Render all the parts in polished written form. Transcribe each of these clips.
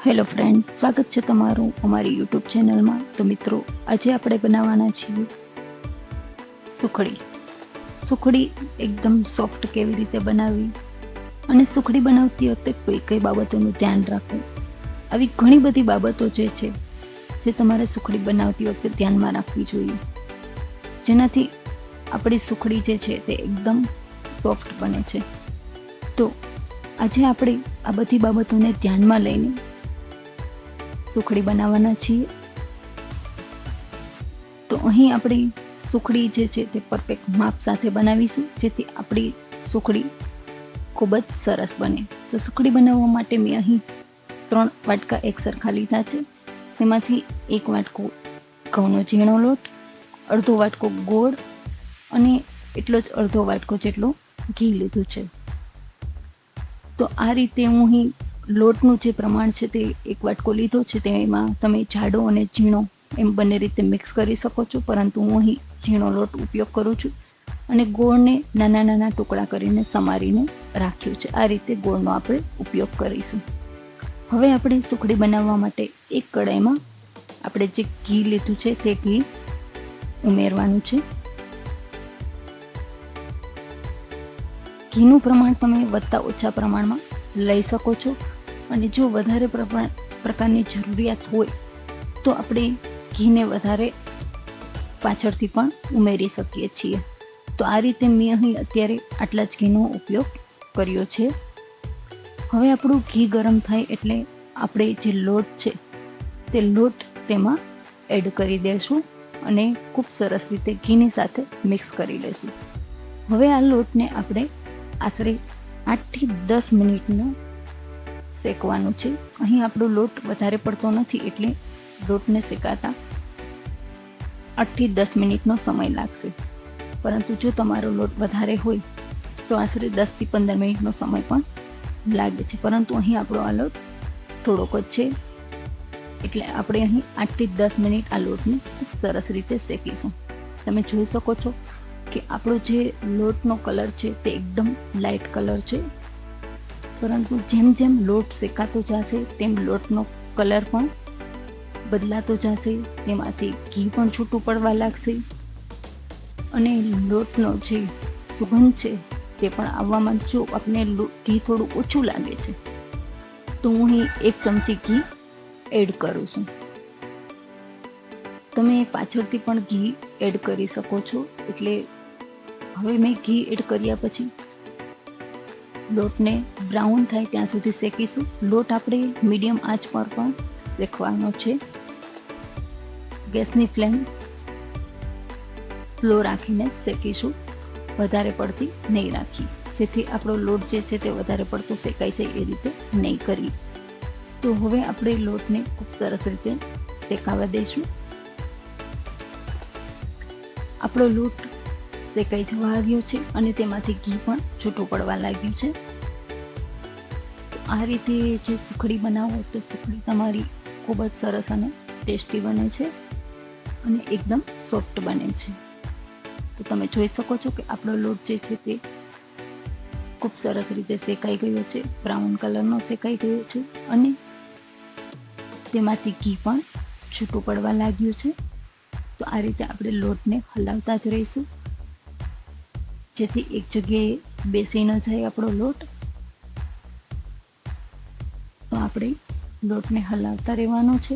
Hello friend, સ્વાગત છે તમારું અમારી યુટ્યુબ ચેનલમાં. તો મિત્રો, આજે આપણે બનાવવાના છીએ સુખડી એકદમ સોફ્ટ કેવી રીતે બનાવવી અને સુખડી બનાવતી વખતે કઈ કઈ બાબતોનું ધ્યાન રાખવું, આવી ઘણી બધી બાબતો જે છે જે તમારે સુખડી બનાવતી વખતે ધ્યાનમાં રાખવી જોઈએ, જેનાથી આપણી સુખડી જે છે તે એકદમ સોફ્ટ બને છે. તો આજે આપણે આ બધી બાબતોને ધ્યાનમાં લઈને સુખડી બનાવવાના છીએ. તો અહીં આપણી સુખડી જે છે તે પરફેક્ટ માપ સાથે બનાવીશું, જેથી આપણી સુખડી ખૂબ જ સરસ બને. તો સુખડી બનાવવા માટે મેં અહીં 3 વાટકા એક સરખા લીધા છે. તેમાંથી 1 વાટકો ઘઉંનો ઝીણો લોટ, અડધો વાટકો ગોળ અને એટલો જ અડધો વાટકો જેટલો ઘી લીધું છે. તો આ રીતે હું અહીં લોટનું જે પ્રમાણ છે તે 1 વાટકો લીધો છે. તેમાં તમે જાડો અને ઝીણો એમ બંને રીતે મિક્સ કરી શકો છો, પરંતુ હું અહીં ઝીણો લોટ ઉપયોગ કરું છું અને ગોળને નાના નાના ટુકડા કરીને સમારીને રાખ્યું છે. આ રીતે ગોળનો આપણે ઉપયોગ કરીશું. હવે આપણે સુખડી બનાવવા માટે એક કડાઈમાં આપણે જે ઘી લીધું છે તે ઘી ઉમેરવાનું છે. ઘીનું પ્રમાણ તમે વધતા ઓછા પ્રમાણમાં લઈ શકો છો, અને જો વધારે પ્રકારની જરૂરિયાત હોય તો આપણે ઘીને વધારે પાછળથી પણ ઉમેરી શકીએ છીએ. તો આ રીતે મેં અહીં અત્યારે આટલા જ ઘીનો ઉપયોગ કર્યો છે. હવે આપણું ઘી ગરમ થાય એટલે આપણે જે લોટ છે તે લોટ તેમાં એડ કરી દઈશું અને ખૂબ સરસ રીતે ઘીની સાથે મિક્સ કરી લઈશું. હવે આ લોટને આપણે આશરે 8 થી 10 મિનિટનો શેકવાનું છે. અહીં આપણો લોટ વધારે પડતો નથી એટલે લોટને શેકાતા 8 થી 10 મિનિટનો સમય લાગશે, પરંતુ જો તમારો લોટ વધારે હોય તો આશરે 10 થી 15 મિનિટનો સમય પણ લાગે છે. પરંતુ અહીં આપણો આ લોટ થોડોક જ છે એટલે આપણે અહીં 8 થી 10 મિનિટ આ લોટને ખૂબ સરસ રીતે શેકીશું. તમે જોઈ શકો છો કે આપણો જે લોટનો કલર છે તે એકદમ લાઇટ કલર છે, પરંતુ જેમ જેમ લોટ શેકાતો જશે તેમ લોટનો કલર પણ બદલાતો જશે, તેમાંથી ઘી પણ છૂટું પડવા લાગશે અને લોટનો જે સુગંધ છે તે પણ આવવામાં. જો આપણે ઘી થોડું ઓછું લાગે છે તો હું અહીં 1 ચમચી ઘી એડ કરું છું. તમે પાછળથી પણ ઘી એડ કરી શકો છો. એટલે હવે મેં ઘી એડ કર્યા પછી લોટને બ્રાઉન થાય ત્યાં સુધી શેકીશું. લોટ આપણે મીડિયમ આંચ પર પણ શેકવાનો છે. ગેસની ફ્લેમ સ્લો રાખીને શેકીશું, વધારે પડતી નહીં રાખી, જેથી આપણો લોટ જે છે તે વધારે પડતું શેકાઈ જાય એ રીતે નહીં કરી. તો હવે આપણે લોટને ખૂબ સરસ રીતે શેકાવા દઈશું. આપણો લોટ શેકાઈ જવા આવ્યો છે અને તેમાંથી ઘી પણ છૂટું પડવા લાગ્યું છે. આ રીતે જે સુખડી બનાવો તો સુખડી તમારી ખૂબ જ સરસ અને ટેસ્ટી બને છે અને એકદમ સોફ્ટ બને છે. તો તમે જોઈ શકો છો કે આપણો લોટ જે છે તે ખૂબ સરસ રીતે શેકાઈ ગયો છે, બ્રાઉન કલરનો શેકાઈ ગયો છે અને તેમાંથી ઘી પણ છૂટું પડવા લાગ્યું છે. તો આ રીતે આપણે લોટને હલાવતા જ રહીશું, જેથી એક જગ્યાએ બેસી ન જાય આપણો લોટ. તો આપણે લોટને હલાવતા રહેવાનો છે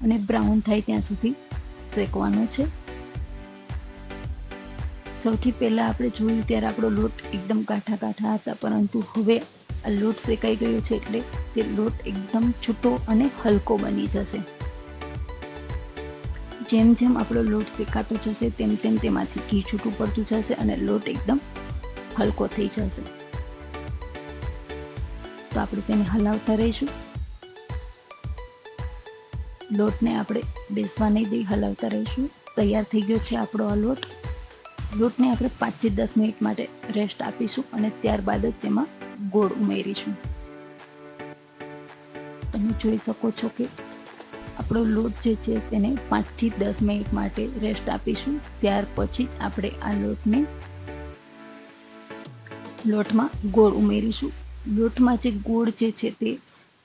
અને બ્રાઉન થાય ત્યાં સુધી શેકવાનો છે. સૌથી પહેલાં આપણે જોયું ત્યારે આપણો લોટ એકદમ ગાઠા હતા, પરંતુ હવે આ લોટ શેકાઈ ગયો છે એટલે તે લોટ એકદમ છૂટો અને હલકો બની જશે. જેમ જેમ આપણો લોટ શેકાતો જશે તેમ તેમ તેમાંથી ઘી છૂટું પડતું જશે અને લોટ એકદમ હલકો થઈ જશે. તો આપણે તેને હલાવતા રહીશું. લોટને આપણે બેસવા નહીં દઈ હલાવતા રહીશું. તૈયાર થઈ ગયો છે આપણો આ લોટ. લોટને આપણે 5 થી 10 મિનિટ માટે રેસ્ટ આપીશું અને ત્યારબાદ જ તેમાં ગોળ ઉમેરીશું. તમે જોઈ શકો છો કે આપણો લોટ જે છે તેને 5 થી 10 મિનિટ માટે રેસ્ટ આપીશું. ત્યાર પછી જ આપણે આ લોટમાં ગોળ ઉમેરીશું. લોટમાં જે ગોળ જે છે તે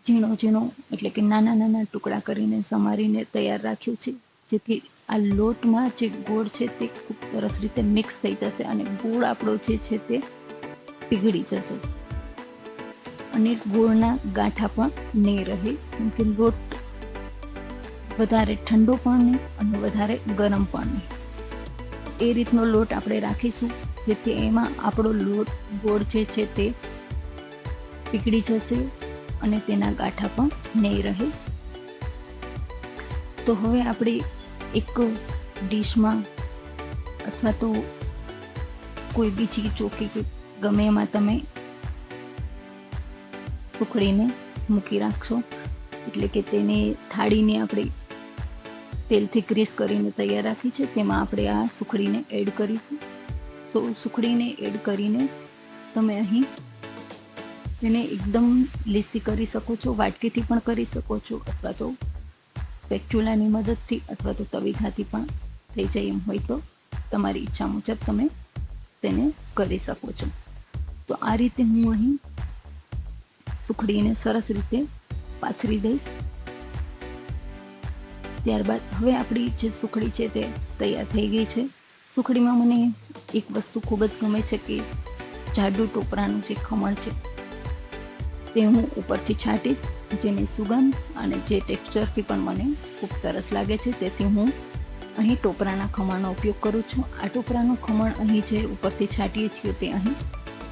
ઝીણો ઝીણો એટલે કે નાના નાના ટુકડા કરીને સમારીને તૈયાર રાખ્યું છે, જેથી આ લોટમાં જે ગોળ છે તે ખૂબ સરસ રીતે મિક્સ થઈ જશે અને ગોળ આપણો જે છે તે પીગળી જશે અને ગોળના ગાંઠા પણ નહીં રહે, કેમ કે લોટ વધારે ઠંડો પણ નહીં અને વધારે ગરમ પણ નહીં. એ રીતનો લોટ આપણે રાખીશું, જેથી એમાં આપણો ગોળ જે છે તે પીગળી જશે અને તેના ગાંઠા પણ નહીં રહે. તો હવે આપણે એક ડીશમાં અથવા તો કોઈ બીજી ચોકી કે ગમે એમાં તમે સુખડીને મૂકી રાખશો, એટલે કે તેને થાળીને આપણે તેલથી ગ્રીસ કરીને તૈયાર રાખી છે, તેમાં આપણે આ સુખડીને એડ કરીશું. તો સુખડીને એડ કરીને તમે અહીં તેને એકદમ લીસી કરી શકો છો, વાટકીથી પણ કરી શકો છો અથવા તો સ્પેચ્યુલાની મદદથી અથવા તો તવીથાથી પણ થઈ જાય એમ હોય તો તમારી ઈચ્છા મુજબ તમે તેને કરી શકો છો. તો આ રીતે હું અહીં સુખડીને સરસ રીતે પાથરી દઈશ. ત્યારબાદ હવે આપણી જે સુખડી છે તે તૈયાર થઈ ગઈ છે. સુખડીમાં મને એક વસ્તુ ખૂબ જ ગમે છે કે જાડું ટોપરાનું જે ખમણ છે તે હું ઉપરથી છાંટીશ, જેની સુગંધ અને જે ટેક્સચરથી પણ મને ખૂબ સરસ લાગે છે, તેથી હું અહીં ટોપરાના ખમણનો ઉપયોગ કરું છું. આ ટોપરાનું ખમણ અહીં જે ઉપરથી છાંટીએ છીએ તે અહીં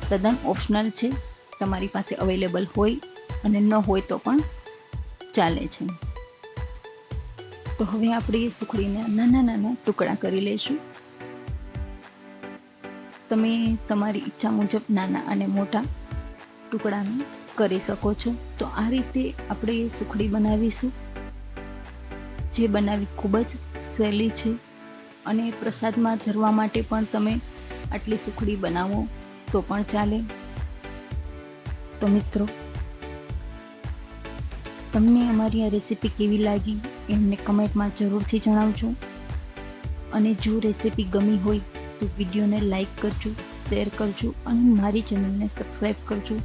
તદ્દન ઓપ્શનલ છે, તમારી પાસે અવેલેબલ હોય અને ન હોય તો પણ ચાલે છે. તો હવે આપણે સુખડીને નાના નાના ટુકડા કરી લઈશું. તમે તમારી ઈચ્છા મુજબ નાના અને મોટા ટુકડાનું કરી શકો છો. તો આ રીતે આપણે સુખડી બનાવીશું, જે બનાવી ખૂબ જ સહેલી છે અને પ્રસાદમાં ધરવા માટે પણ તમે આટલી સુખડી બનાવો તો પણ ચાલે. તો મિત્રો, તમને અમારી આ રેસીપી કેવી લાગી એ અમને કમેન્ટમાં જરૂરથી જણાવજો. અને જો રેસીપી ગમી હોય તો વિડીયોને લાઈક કરજો, શેર કરજો અને મારી ચેનલને સબસ્ક્રાઈબ કરજો.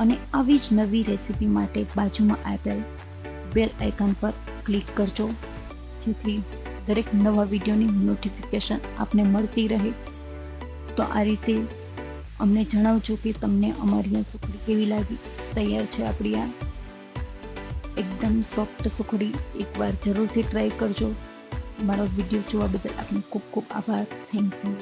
અને આવી જ નવી રેસીપી માટે બાજુમાં આપેલ બેલ આઇકન પર ક્લિક કરજો, જેથી દરેક નવા વિડીયોની નોટિફિકેશન આપને મળતી રહે. તો આ રીતે અમને જણાવજો કે તમને અમારી આ સુખડી કેવી લાગી. તૈયાર છે આપણી આ એકદમ સોફ્ટ સુખડી. એકવાર જરૂરથી ટ્રાય કરજો. મારો વિડીયો જોવા બદલ આપનો ખૂબ ખૂબ આભાર. Thank you.